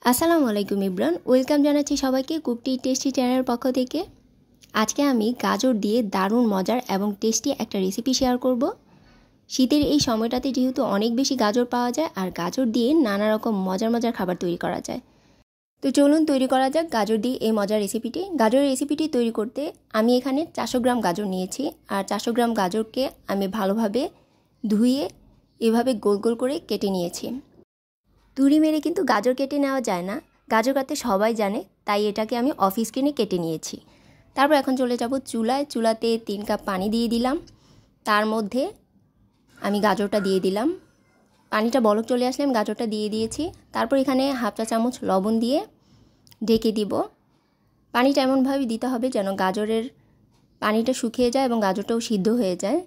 আসসালামু আলাইকুম ইব্রান, ওয়েলকাম জানাচ্ছি সবাইকে কুকটি টেস্টি চ্যানেলের পক্ষ থেকে। আজকে আমি গাজর দিয়ে দারুণ মজার এবং টেস্টি একটা রেসিপি শেয়ার করব। শীতের এই সময়টাতে যেহেতু অনেক বেশি গাজর পাওয়া যায় আর গাজর দিয়ে নানা রকম মজার মজার খাবার তৈরি করা যায়। তো চলুন তৈরি করা যাক গাজর দিয়ে এই মজার রেসিপিটি। গাজরের রেসিপিটি তৈরি করতে আমি এখানে 400 গ্রাম গাজর নিয়েছি, আর 400 গ্রাম গাজরকে আমি ভালোভাবে ধুয়ে এভাবে গোল গোল করে কেটে নিয়েছি। তুড়ি মেরে কিন্তু গাজর কেটে নেওয়া যায় না, গাজর কাটতে সবাই জানে, তাই এটাকে আমি অফ স্ক্রিনে কেটে নিয়েছি। তারপর এখন চলে যাব চুলায়। চুলাতে 3 কাপ পানি দিয়ে দিলাম, তার মধ্যে আমি গাজরটা দিয়ে দিলাম। পানিটা বলক চলে আসলে আমি গাজরটা দিয়ে দিয়েছি। তারপর এখানে হাফ চা চামচ লবণ দিয়ে ঢেকে দিব। পানিটা এমনভাবে দিতে হবে যেন গাজরের পানিটা শুকিয়ে যায় এবং গাজরটাও সিদ্ধ হয়ে যায়।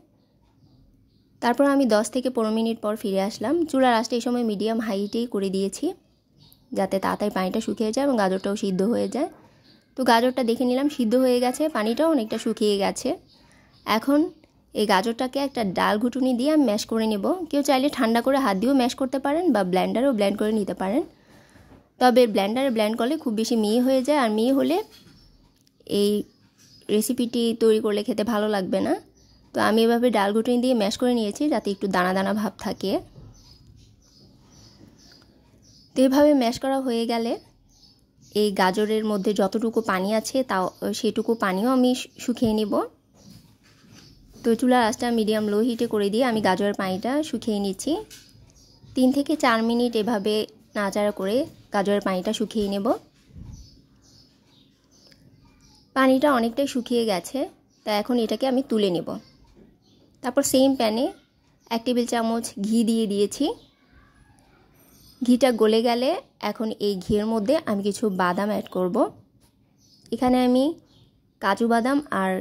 তারপর আমি 10 থেকে 15 মিনিট পর ফিরে আসলাম। চুলার আঁচটা এই সময় মিডিয়াম হাইটেই করে দিয়েছি যাতে তাড়াতাড়ি পানিটা শুকিয়ে যায় এবং গাজরটাও সিদ্ধ হয়ে যায়। তো গাজরটা দেখে নিলাম সিদ্ধ হয়ে গেছে, পানিটাও অনেকটা শুকিয়ে গেছে। এখন এই গাজরটাকে একটা ডাল ঘুটুনি দিয়ে আমি ম্যাশ করে নেব। কেউ চাইলে ঠান্ডা করে হাত দিয়েও ম্যাশ করতে পারেন বা ব্লেন্ডারেও ব্লেন্ড করে নিতে পারেন। তবে ব্লেন্ডারে ব্লেন্ড করলে খুব বেশি মিহি হয়ে যায়, আর মিহি হলে এই রেসিপিটি তৈরি করলে খেতে ভালো লাগবে না। তো আমি এভাবে ডাল ঘুটুনি দিয়ে ম্যাশ করে নিয়েছি যাতে একটু দানা দানা ভাব থাকে। তো এভাবে ম্যাশ করা হয়ে গেলে এই গাজরের মধ্যে যতটুকু পানি আছে তাও সেটুকু পানিও আমি শুকিয়ে নেব। তো চুলার আঁচটা মিডিয়াম লো হিটে করে দিয়ে আমি গাজরের পানিটা শুকিয়ে নিচ্ছি। 3 থেকে 4 মিনিট এভাবে নাড়াচাড়া করে গাজরের পানিটা শুকিয়ে নেব। পানিটা অনেকটাই শুকিয়ে গেছে, তা এখন এটাকে আমি তুলে নেব। তারপর সেম প্যানে 1 টেবিল চামচ ঘি দিয়ে দিয়েছি। ঘিটা গলে গেলে এখন এই ঘিয়ের মধ্যে আমি কিছু বাদাম অ্যাড করব। এখানে আমি কাজু বাদাম আর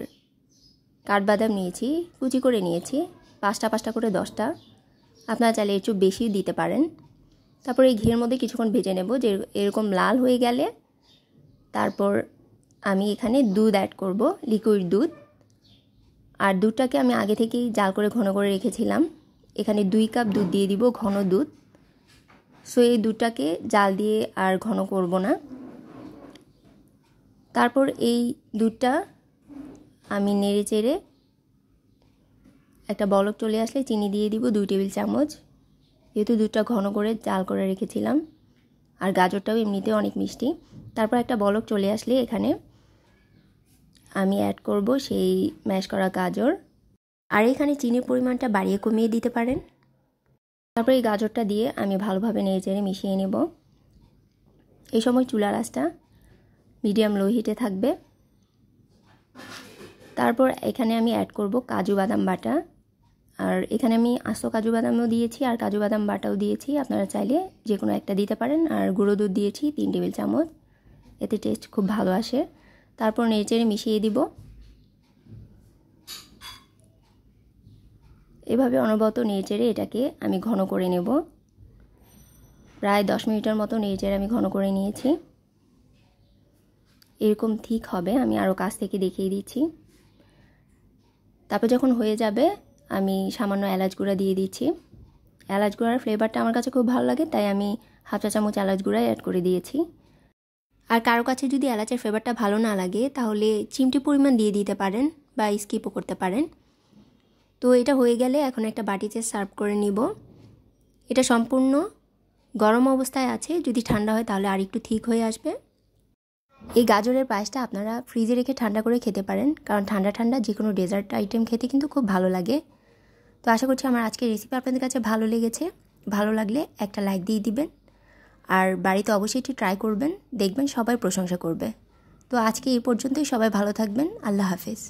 কাঠবাদাম নিয়েছি, কুচি করে নিয়েছি, 5টা করে 10টা। আপনারা চাইলে একটু বেশি দিতে পারেন। তারপর এই ঘিয়ের মধ্যে কিছুক্ষণ ভেজে নেব। যে এরকম লাল হয়ে গেলে তারপর আমি এখানে দুধ অ্যাড করব, লিকুইড দুধ। আর দুধটাকে আমি আগে থেকেই জাল করে ঘন করে রেখেছিলাম। এখানে 2 কাপ দুধ দিয়ে দিব, ঘন দুধ। সো এই দুধটাকে জাল দিয়ে আর ঘন করব না। তারপর এই দুধটা আমি নেড়ে চেড়ে একটা বলক চলে আসলে চিনি দিয়ে দিব 2 টেবিল চামচ, যেহেতু দুধটা ঘন করে জাল করে রেখেছিলাম। আর গাজরটাও এমনিতে অনেক মিষ্টি। তারপর একটা বলক চলে আসলে এখানে আমি অ্যাড করব সেই ম্যাশ করা গাজর। আর এখানে চিনির পরিমাণটা বাড়িয়ে কমিয়ে দিতে পারেন। তারপর এই গাজরটা দিয়ে আমি ভালোভাবে নেড়ে চেড়ে মিশিয়ে নেব। এই সময় চুলার আঁচটা মিডিয়াম লো হিটে থাকবে। তারপর এখানে আমি অ্যাড করব কাজু বাদাম বাটা। আর এখানে আমি আস্ত কাজু বাদামও দিয়েছি আর কাজু বাদাম বাটাও দিয়েছি, আপনারা চাইলে যে কোনো একটা দিতে পারেন। আর গুঁড়ো দুধ দিয়েছি 3 টেবিল চামচ, এতে টেস্ট খুব ভালো আসে। তারপর নেড়ে চেড়ে মিশিয়ে দিব। এভাবে অনবরত নেড়ে চেড়ে এটাকে আমি ঘন করে নেব। প্রায় 10 মিনিটের মতো নেড়ে চেড়ে আমি ঘন করে নিয়েছি। এরকম ঠিক হবে, আমি আরও কাছ থেকে দেখিয়ে দিচ্ছি। তারপর যখন হয়ে যাবে আমি সামান্য এলাচ গুঁড়া দিয়ে দিচ্ছি। এলাচ গুঁড়ার ফ্লেভারটা আমার কাছে খুব ভালো লাগে, তাই আমি হাফ চা চামচ এলাচ গুঁড়া অ্যাড করে দিয়েছি। আর কারো কাছে যদি এলাচের ফ্লেভারটা ভালো না লাগে তাহলে চিমটি পরিমাণ দিয়ে দিতে পারেন বা স্কিপও করতে পারেন। তো এটা হয়ে গেলে এখন একটা বাটিতে সার্ভ করে নিব। এটা সম্পূর্ণ গরম অবস্থায় আছে, যদি ঠান্ডা হয় তাহলে আর একটু ঠিক হয়ে আসবে। এই গাজরের পায়েসটা আপনারা ফ্রিজে রেখে ঠান্ডা করে খেতে পারেন, কারণ ঠান্ডা ঠান্ডা যে কোনো ডেজার্ট আইটেম খেতে কিন্তু খুব ভালো লাগে। তো আশা করছি আমার আজকের রেসিপি আপনাদের কাছে ভালো লেগেছে। ভালো লাগলে একটা লাইক দিয়ে দিবেন, আর বাড়িতে অবশ্যই একটু ট্রাই করবেন, দেখবেন সবাই প্রশংসা করবে। তো আজকে এই পর্যন্তই, সবাই ভালো থাকবেন। আল্লাহ হাফেজ।